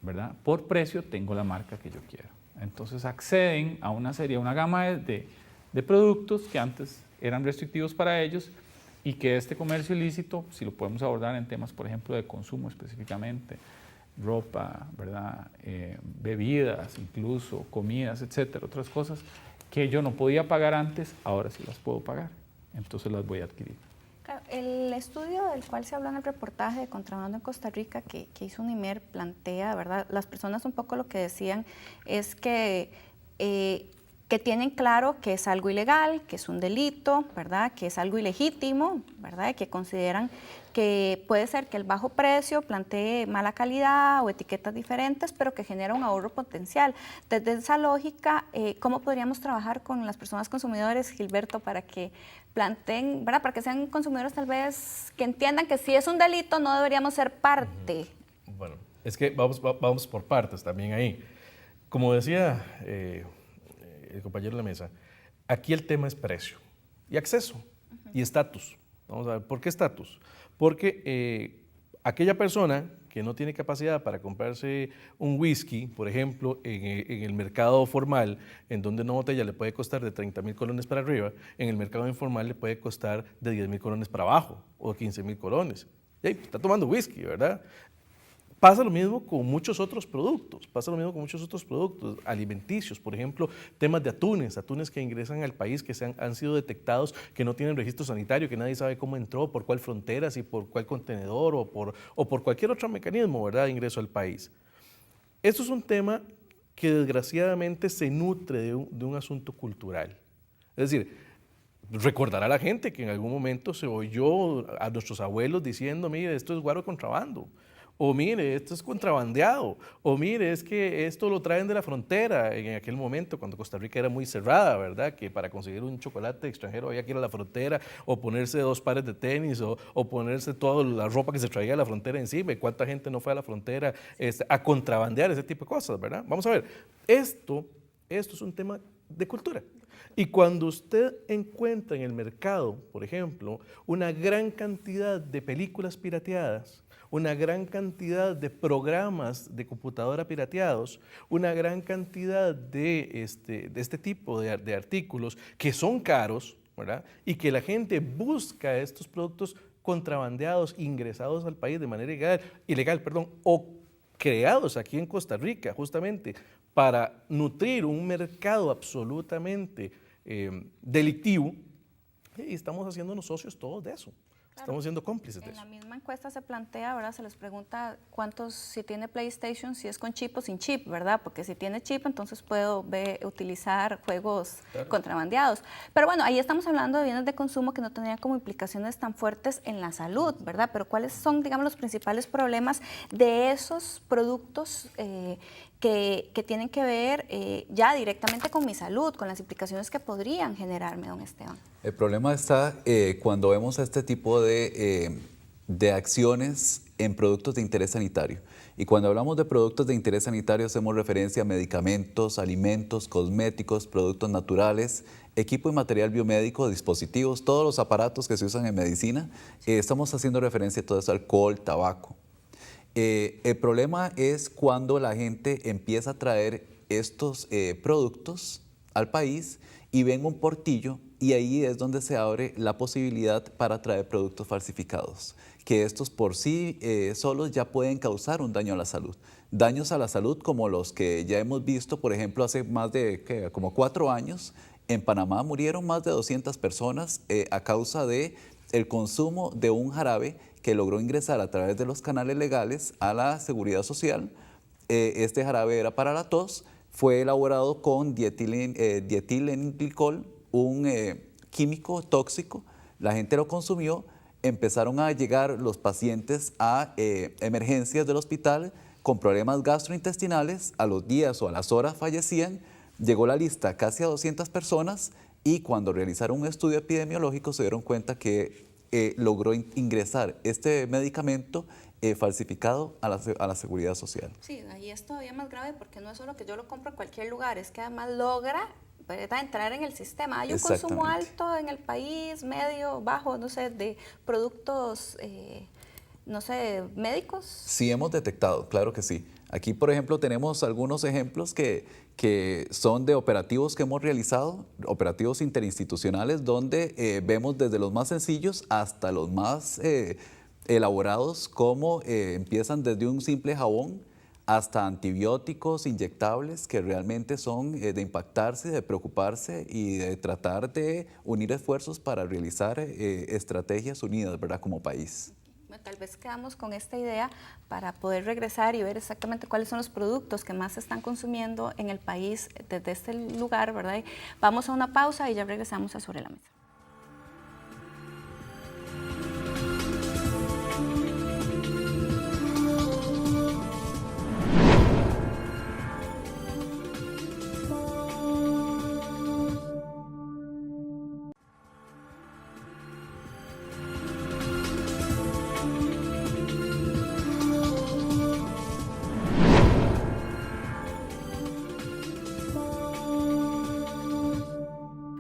Speaker 5: ¿verdad? Por precio tengo la marca que yo quiero. Entonces acceden a una gama de productos que antes eran restrictivos para ellos y que este comercio ilícito, si lo podemos abordar en temas, por ejemplo, de consumo específicamente, ropa, ¿verdad? Bebidas, incluso comidas, etcétera, otras cosas que yo no podía pagar antes, ahora sí las puedo pagar, entonces las voy a adquirir.
Speaker 2: Claro, el estudio del cual se habla en el reportaje de contrabando en Costa Rica que hizo UNIMER plantea, ¿verdad? Las personas un poco lo que decían es que tienen claro que es algo ilegal, que es un delito, ¿verdad? Que es algo ilegítimo, ¿verdad? Y que consideran que puede ser que el bajo precio plantee mala calidad o etiquetas diferentes, pero que genera un ahorro potencial. Desde esa lógica, ¿cómo podríamos trabajar con las personas consumidores, Gilberto, para que planteen, ¿verdad? Para que sean consumidores tal vez que entiendan que si es un delito no deberíamos ser parte?
Speaker 7: Bueno, es que vamos por partes también ahí. Como decía el compañero de la mesa, aquí el tema es precio y acceso y estatus. Vamos a ver, ¿por qué estatus? Porque aquella persona que no tiene capacidad para comprarse un whisky, por ejemplo, en el mercado formal, en donde una botella le puede costar de 30,000 colones para arriba, en el mercado informal le puede costar de 10,000 colones para abajo o 15,000 colones. Y ahí está tomando whisky, ¿verdad? Pasa lo mismo con muchos otros productos, alimenticios, por ejemplo, temas de atunes que ingresan al país, que han sido detectados, que no tienen registro sanitario, que nadie sabe cómo entró, por cuál frontera, si por cuál contenedor o por cualquier otro mecanismo, ¿verdad?, de ingreso al país. Esto es un tema que desgraciadamente se nutre de un asunto cultural. Es decir, recordará a la gente que en algún momento se oyó a nuestros abuelos diciendo, mire, esto es guaro de contrabando. O mire, esto es contrabandeado, o mire, es que esto lo traen de la frontera, en aquel momento cuando Costa Rica era muy cerrada, ¿verdad? Que para conseguir un chocolate extranjero había que ir a la frontera o ponerse 2 pares de tenis o ponerse toda la ropa que se traía de la frontera encima. ¿Y cuánta gente no fue a la frontera a contrabandear ese tipo de cosas, ¿verdad? Vamos a ver, esto es un tema de cultura. Y cuando usted encuentra en el mercado, por ejemplo, una gran cantidad de películas pirateadas, una gran cantidad de programas de computadora pirateados, una gran cantidad de este tipo de artículos que son caros, ¿verdad? Y que la gente busca estos productos contrabandeados, ingresados al país de manera ilegal, o creados aquí en Costa Rica, justamente para nutrir un mercado absolutamente delictivo, y estamos haciéndonos socios todos de eso. Claro. Estamos siendo cómplices de eso.
Speaker 2: En la misma encuesta se plantea, ¿verdad? Se les pregunta si tiene PlayStation, si es con chip o sin chip, ¿verdad? Porque si tiene chip, entonces puedo utilizar juegos contrabandeados. Pero bueno, ahí estamos hablando de bienes de consumo que no tendrían como implicaciones tan fuertes en la salud, ¿verdad? Pero ¿cuáles son, digamos, los principales problemas de esos productos que tienen que ver ya directamente con mi salud, con las implicaciones que podrían generarme, don Esteban?
Speaker 6: El problema está cuando vemos este tipo de acciones en productos de interés sanitario. Y cuando hablamos de productos de interés sanitario hacemos referencia a medicamentos, alimentos, cosméticos, productos naturales, equipo y material biomédico, dispositivos, todos los aparatos que se usan en medicina. Estamos haciendo referencia a todo eso, alcohol, tabaco. El problema es cuando la gente empieza a traer estos productos al país y ven un portillo y ahí es donde se abre la posibilidad para traer productos falsificados, que estos por sí solos ya pueden causar un daño a la salud. Daños a la salud como los que ya hemos visto, por ejemplo, hace más de como 4 años, en Panamá murieron más de 200 personas a causa de el consumo de un jarabe que logró ingresar a través de los canales legales a la seguridad social. Este jarabe era para la tos, fue elaborado con dietilenglicol, un químico tóxico. La gente lo consumió, empezaron a llegar los pacientes a emergencias del hospital con problemas gastrointestinales, a los días o a las horas fallecían. Llegó la lista casi a 200 personas y cuando realizaron un estudio epidemiológico se dieron cuenta que logró ingresar este medicamento falsificado a la seguridad social.
Speaker 2: Sí, ahí es todavía más grave porque no es solo que yo lo compro en cualquier lugar, es que además logra, ¿verdad?, entrar en el sistema. Hay un consumo alto en el país, medio, bajo, no sé, de productos, no sé, médicos.
Speaker 6: Sí, hemos detectado, claro que sí. Aquí, por ejemplo, tenemos algunos ejemplos que son de operativos que hemos realizado, operativos interinstitucionales, donde vemos desde los más sencillos hasta los más elaborados, cómo empiezan desde un simple jabón hasta antibióticos inyectables que realmente son de impactarse, de preocuparse y de tratar de unir esfuerzos para realizar estrategias unidas, ¿verdad?, como país.
Speaker 2: Tal vez quedamos con esta idea para poder regresar y ver exactamente cuáles son los productos que más se están consumiendo en el país desde este lugar, ¿verdad? Vamos a una pausa y ya regresamos a Sobre la Mesa.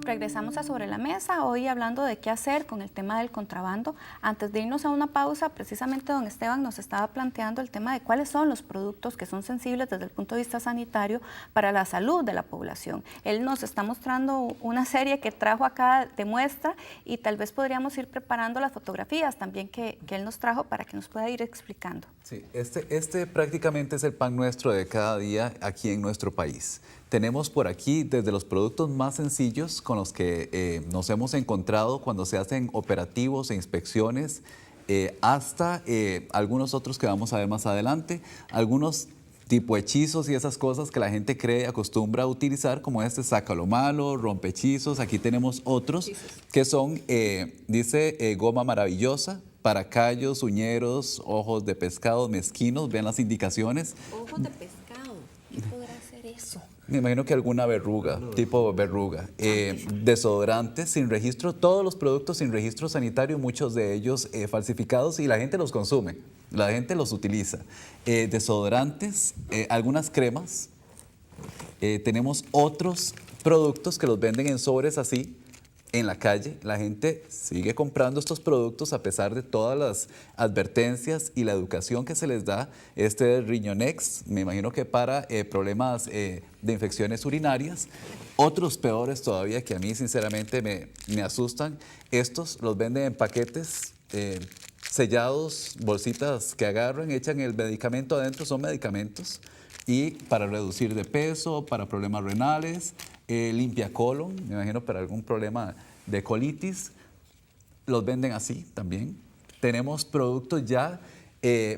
Speaker 2: Regresamos a Sobre la Mesa, hoy hablando de qué hacer con el tema del contrabando. Antes de irnos a una pausa, precisamente don Esteban nos estaba planteando el tema de cuáles son los productos que son sensibles desde el punto de vista sanitario para la salud de la población. Él nos está mostrando una serie que trajo acá de muestra y tal vez podríamos ir preparando las fotografías también que él nos trajo para que nos pueda ir explicando.
Speaker 6: Sí, este prácticamente es el pan nuestro de cada día aquí en nuestro país. Tenemos por aquí desde los productos más sencillos con los que nos hemos encontrado cuando se hacen operativos e inspecciones, hasta algunos otros que vamos a ver más adelante, algunos tipo hechizos y esas cosas que la gente cree y acostumbra a utilizar, como este sácalo malo, rompehechizos. Aquí tenemos otros que son, dice goma maravillosa, para callos, uñeros, ojos de pescado, mezquinos, ven las indicaciones.
Speaker 2: Ojos de pescado, ¿qué podrá ser eso?
Speaker 6: Me imagino que alguna verruga, tipo verruga. Desodorantes sin registro, todos los productos sin registro sanitario, muchos de ellos falsificados y la gente los consume, la gente los utiliza. Desodorantes, algunas cremas. Tenemos otros productos que los venden en sobres así, en la calle. La gente sigue comprando estos productos a pesar de todas las advertencias y la educación que se les da. Este es Riñonex, me imagino que para problemas de infecciones urinarias. Otros peores todavía que a mí sinceramente me asustan. Estos los venden en paquetes sellados, bolsitas que agarran, echan el medicamento adentro, son medicamentos. Y para reducir de peso, para problemas renales, limpia colon, me imagino para algún problema de colitis, los venden así también. Tenemos productos ya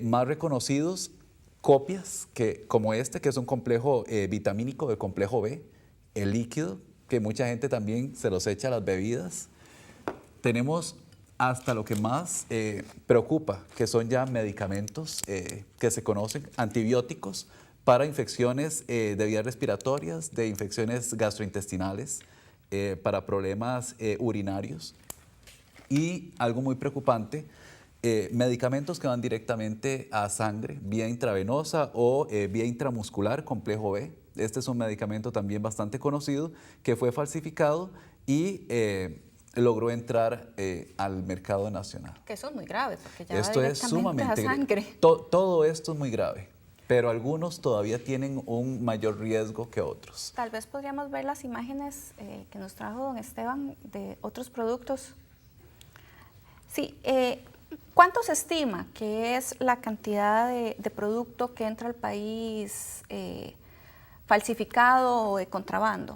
Speaker 6: más reconocidos, copias como este, que es un complejo vitamínico del complejo B, el líquido, que mucha gente también se los echa a las bebidas. Tenemos hasta lo que más preocupa, que son ya medicamentos que se conocen, antibióticos, para infecciones de vías respiratorias, de infecciones gastrointestinales, para problemas urinarios y algo muy preocupante, medicamentos que van directamente a sangre, vía intravenosa o vía intramuscular, complejo B. Este es un medicamento también bastante conocido que fue falsificado y logró entrar al mercado nacional.
Speaker 2: Que eso es muy grave, porque ya
Speaker 6: esto
Speaker 2: va
Speaker 6: es
Speaker 2: directamente
Speaker 6: sumamente
Speaker 2: a sangre.
Speaker 6: Todo esto es muy grave. pero algunos todavía tienen un mayor riesgo que otros.
Speaker 2: Tal vez podríamos ver las imágenes que nos trajo don Esteban de otros productos. Sí, ¿cuánto se estima que es la cantidad de producto que entra al país falsificado o de contrabando?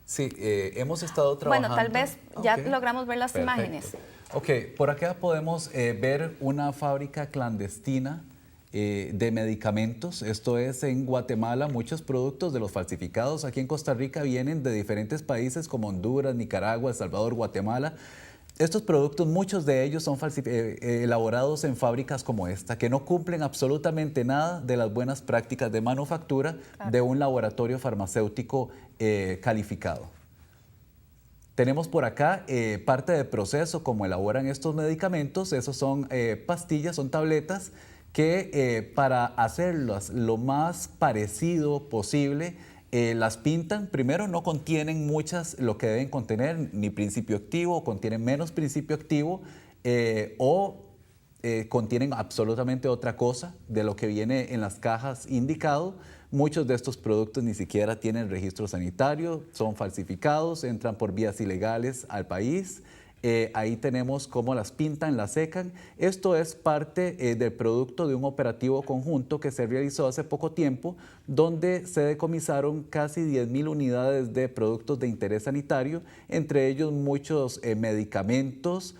Speaker 6: Sí, hemos estado trabajando.
Speaker 2: Bueno, tal vez ya
Speaker 6: Ok.
Speaker 2: logramos ver las
Speaker 6: Perfecto.
Speaker 2: imágenes.
Speaker 6: Ok, por acá podemos ver una fábrica clandestina de medicamentos. Esto es en Guatemala. Muchos productos de los falsificados aquí en Costa Rica vienen de diferentes países como Honduras, Nicaragua, El Salvador, Guatemala. Estos productos, muchos de ellos son elaborados en fábricas como esta, que no cumplen absolutamente nada de las buenas prácticas de manufactura de un laboratorio farmacéutico calificado. Tenemos por acá parte del proceso, como elaboran estos medicamentos. Esos son pastillas, son tabletas que para hacerlas lo más parecido posible, las pintan. Primero, no contienen muchas lo que deben contener, ni principio activo, contienen menos principio activo contienen absolutamente otra cosa de lo que viene en las cajas indicado. Muchos de estos productos ni siquiera tienen registro sanitario, son falsificados, entran por vías ilegales al país. Ahí tenemos cómo las pintan, las secan. Esto es parte del producto de un operativo conjunto que se realizó hace poco tiempo, donde se decomisaron casi 10.000 unidades de productos de interés sanitario, entre ellos muchos medicamentos,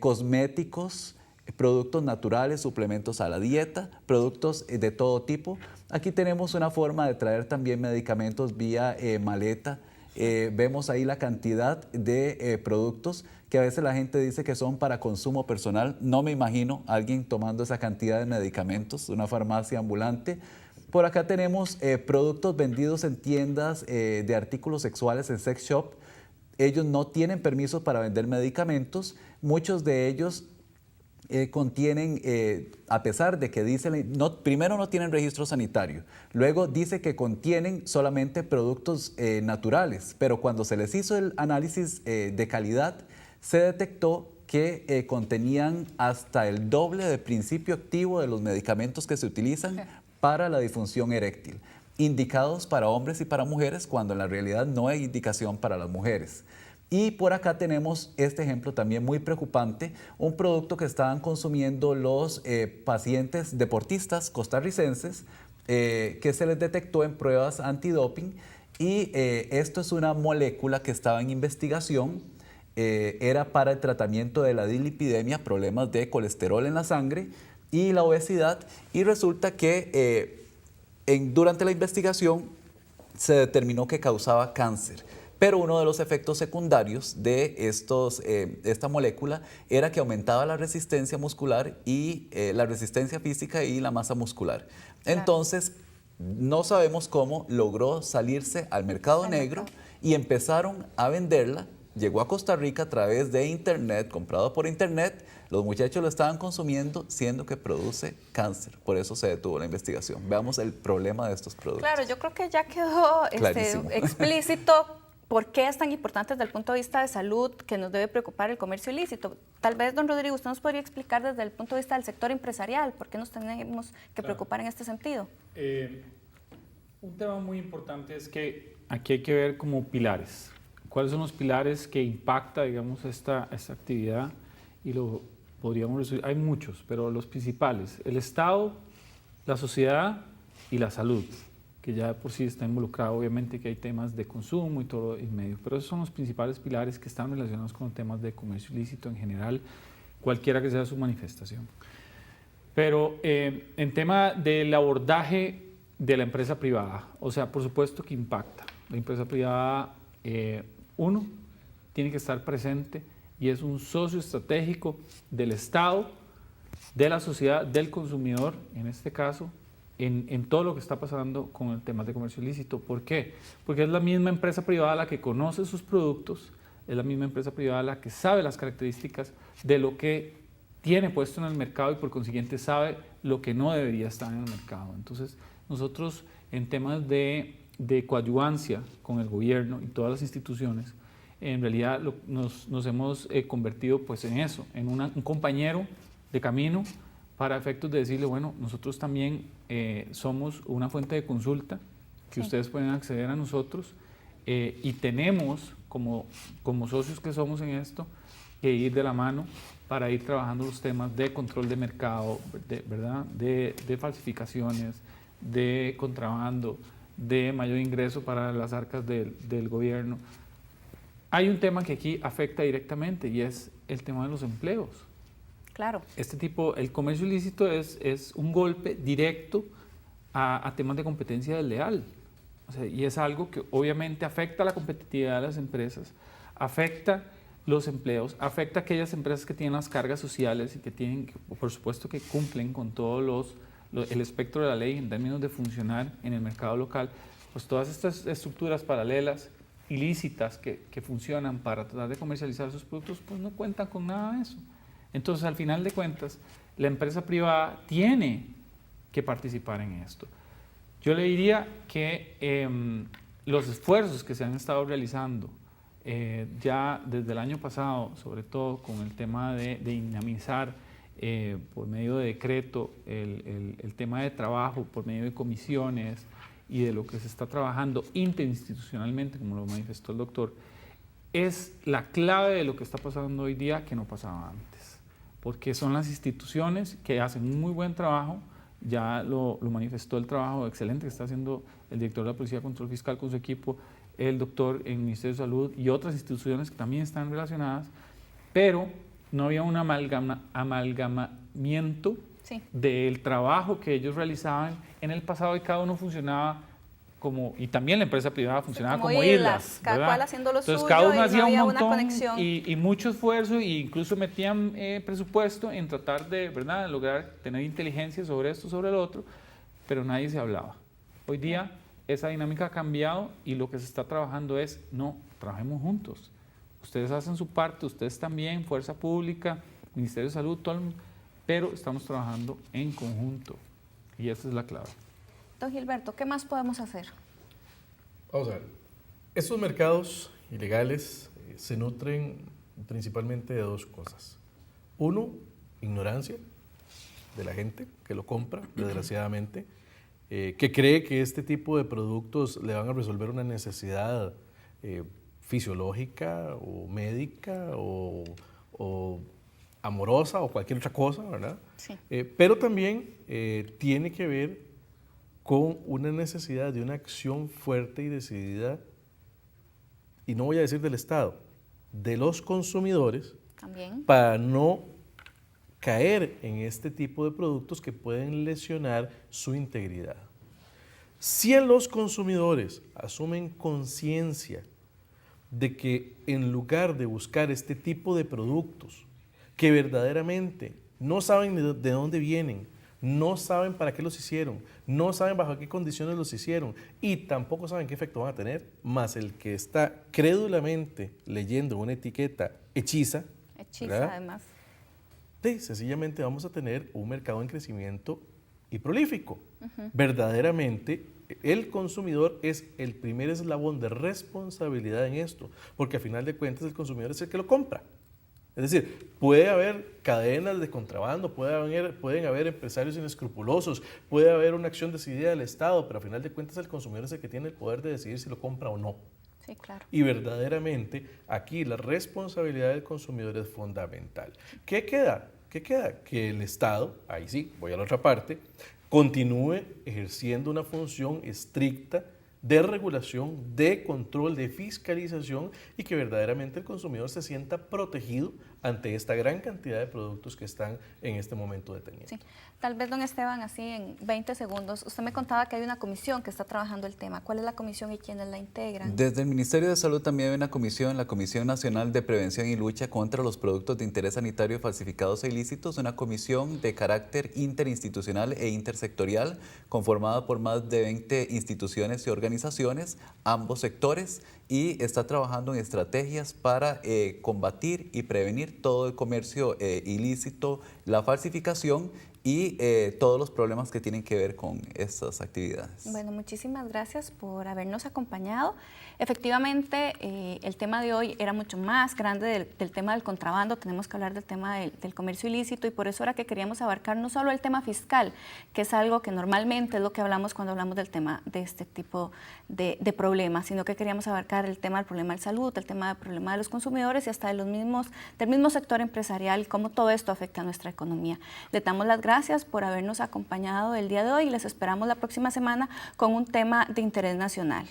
Speaker 6: cosméticos, productos naturales, suplementos a la dieta, productos de todo tipo. Aquí tenemos una forma de traer también medicamentos vía maleta. Vemos ahí la cantidad de productos que a veces la gente dice que son para consumo personal. No me imagino a alguien tomando esa cantidad de medicamentos, una farmacia ambulante. Por acá tenemos productos vendidos en tiendas de artículos sexuales, en sex shop. Ellos no tienen permiso para vender medicamentos. Muchos de ellos contienen, a pesar de que dicen, primero no tienen registro sanitario, luego dice que contienen solamente productos naturales, pero cuando se les hizo el análisis de calidad, se detectó que contenían hasta el doble de principio activo de los medicamentos que se utilizan para la disfunción eréctil, indicados para hombres y para mujeres, cuando en la realidad no hay indicación para las mujeres. Y por acá tenemos este ejemplo también muy preocupante, un producto que estaban consumiendo los pacientes deportistas costarricenses que se les detectó en pruebas antidoping, y esto es una molécula que estaba en investigación, era para el tratamiento de la dislipidemia, problemas de colesterol en la sangre y la obesidad, y resulta que durante la investigación se determinó que causaba cáncer. Pero uno de los efectos secundarios de esta molécula era que aumentaba la resistencia muscular y la resistencia física y la masa muscular. Entonces, no sabemos cómo logró salirse al mercado negro y empezaron a venderla. Llegó a Costa Rica a través de internet, comprado por internet. Los muchachos lo estaban consumiendo, siendo que produce cáncer. Por eso se detuvo la investigación. Veamos el problema de estos productos.
Speaker 2: Claro, yo creo que ya quedó explícito por qué es tan importante desde el punto de vista de salud que nos debe preocupar el comercio ilícito. Tal vez, don Rodrigo, usted nos podría explicar desde el punto de vista del sector empresarial por qué nos tenemos que preocupar en este sentido.
Speaker 5: Un tema muy importante es que aquí hay que ver como pilares. ¿Cuáles son los pilares que impacta, digamos, esta actividad? Y lo podríamos resumir. Hay muchos, pero los principales: el Estado, la sociedad y la salud, que ya de por sí está involucrado, obviamente que hay temas de consumo y todo en medio, pero esos son los principales pilares que están relacionados con temas de comercio ilícito en general, cualquiera que sea su manifestación. Pero en tema del abordaje de la empresa privada, o sea, por supuesto que impacta. La empresa privada, uno, tiene que estar presente y es un socio estratégico del Estado, de la sociedad, del consumidor, en este caso, en todo lo que está pasando con el tema de comercio ilícito. ¿Por qué? Porque es la misma empresa privada la que conoce sus productos, es la misma empresa privada la que sabe las características de lo que tiene puesto en el mercado y por consiguiente sabe lo que no debería estar en el mercado. Entonces, nosotros en temas de coadyuvancia con el gobierno y todas las instituciones, en realidad nos hemos convertido pues en eso, en un compañero de camino para efectos de decirle, bueno, nosotros también somos una fuente de consulta que ustedes pueden acceder a nosotros y tenemos, como socios que somos en esto, que ir de la mano para ir trabajando los temas de control de mercado, ¿verdad? De falsificaciones, de contrabando, de mayor ingreso para las arcas del gobierno. Hay un tema que aquí afecta directamente y es el tema de los empleos.
Speaker 2: Claro.
Speaker 5: El comercio ilícito es un golpe directo a temas de competencia desleal. O sea, y es algo que obviamente afecta la competitividad de las empresas, afecta los empleos, afecta a aquellas empresas que tienen las cargas sociales y que tienen, por supuesto, que cumplen con todo el espectro de la ley en términos de funcionar en el mercado local. Pues todas estas estructuras paralelas, ilícitas, que funcionan para tratar de comercializar sus productos, pues no cuentan con nada de eso. Entonces, al final de cuentas, la empresa privada tiene que participar en esto. Yo le diría que los esfuerzos que se han estado realizando ya desde el año pasado, sobre todo con el tema de dinamizar por medio de decreto el tema de trabajo, por medio de comisiones y de lo que se está trabajando interinstitucionalmente, como lo manifestó el doctor, es la clave de lo que está pasando hoy día que no pasaba antes, porque son las instituciones que hacen un muy buen trabajo. Ya lo manifestó el trabajo excelente que está haciendo el director de la Policía de Control Fiscal con su equipo, el doctor en el Ministerio de Salud y otras instituciones que también están relacionadas, pero no había un amalgamamiento del trabajo que ellos realizaban en el pasado y cada uno funcionaba y también la empresa privada funcionaba como islas,
Speaker 2: cada cual haciendo lo
Speaker 5: Entonces,
Speaker 2: suyo,
Speaker 5: cada uno
Speaker 2: y
Speaker 5: hacía
Speaker 2: no había
Speaker 5: un
Speaker 2: una
Speaker 5: montón
Speaker 2: conexión.
Speaker 5: y mucho esfuerzo, e incluso metían presupuesto en tratar de, ¿verdad?, lograr tener inteligencia sobre esto, sobre el otro, pero nadie se hablaba. Hoy día esa dinámica ha cambiado y lo que se está trabajando es, no, trabajemos juntos. Ustedes hacen su parte, ustedes también, Fuerza Pública, Ministerio de Salud, todo el mundo, pero estamos trabajando en conjunto y esa es la clave.
Speaker 2: Don Gilberto, ¿qué más podemos hacer?
Speaker 7: Vamos a ver. Estos mercados ilegales se nutren principalmente de dos cosas. Uno, ignorancia de la gente que lo compra, desgraciadamente, que cree que este tipo de productos le van a resolver una necesidad fisiológica o médica o amorosa o cualquier otra cosa, ¿verdad?
Speaker 2: Sí.
Speaker 7: Pero también tiene que ver con una necesidad de una acción fuerte y decidida, y no voy a decir del Estado, de los consumidores,
Speaker 2: También.
Speaker 7: para no caer en este tipo de productos que pueden lesionar su integridad. Si los consumidores asumen conciencia de que en lugar de buscar este tipo de productos que verdaderamente no saben de dónde vienen, no saben para qué los hicieron, no saben bajo qué condiciones los hicieron y tampoco saben qué efecto van a tener, más el que está crédulamente leyendo una etiqueta hechiza, ¿verdad?
Speaker 2: Además.
Speaker 7: Sencillamente vamos a tener un mercado en crecimiento y prolífico. Verdaderamente, el consumidor es el primer eslabón de responsabilidad en esto, porque a final de cuentas el consumidor es el que lo compra. Es decir, puede haber cadenas de contrabando, pueden haber empresarios inescrupulosos, puede haber una acción decidida del Estado, pero a final de cuentas el consumidor es el que tiene el poder de decidir si lo compra o no.
Speaker 2: Sí, claro.
Speaker 7: Y verdaderamente aquí la responsabilidad del consumidor es fundamental. ¿Qué queda? Que el Estado, ahí sí, voy a la otra parte, continúe ejerciendo una función estricta de regulación, de control, de fiscalización y que verdaderamente el consumidor se sienta protegido ante esta gran cantidad de productos que están en este momento detenidos.
Speaker 2: Sí. Tal vez, don Esteban, así en 20 segundos, usted me contaba que hay una comisión que está trabajando el tema. ¿Cuál es la comisión y quiénes la integran?
Speaker 6: Desde el Ministerio de Salud también hay una comisión, la Comisión Nacional de Prevención y Lucha contra los Productos de Interés Sanitario Falsificados e Ilícitos, una comisión de carácter interinstitucional e intersectorial conformada por más de 20 instituciones y organizaciones, ambos sectores, y está trabajando en estrategias para combatir y prevenir todo el comercio ilícito, la falsificación y todos los problemas que tienen que ver con estas actividades.
Speaker 2: Bueno, muchísimas gracias por habernos acompañado. Efectivamente, el tema de hoy era mucho más grande del tema del contrabando, tenemos que hablar del tema del comercio ilícito y por eso era que queríamos abarcar no solo el tema fiscal, que es algo que normalmente es lo que hablamos cuando hablamos del tema de este tipo de problemas, sino que queríamos abarcar el tema del problema de salud, el tema del problema de los consumidores y hasta del mismo sector empresarial y cómo todo esto afecta a nuestra economía. Les damos las gracias por habernos acompañado el día de hoy y les esperamos la próxima semana con un tema de interés nacional.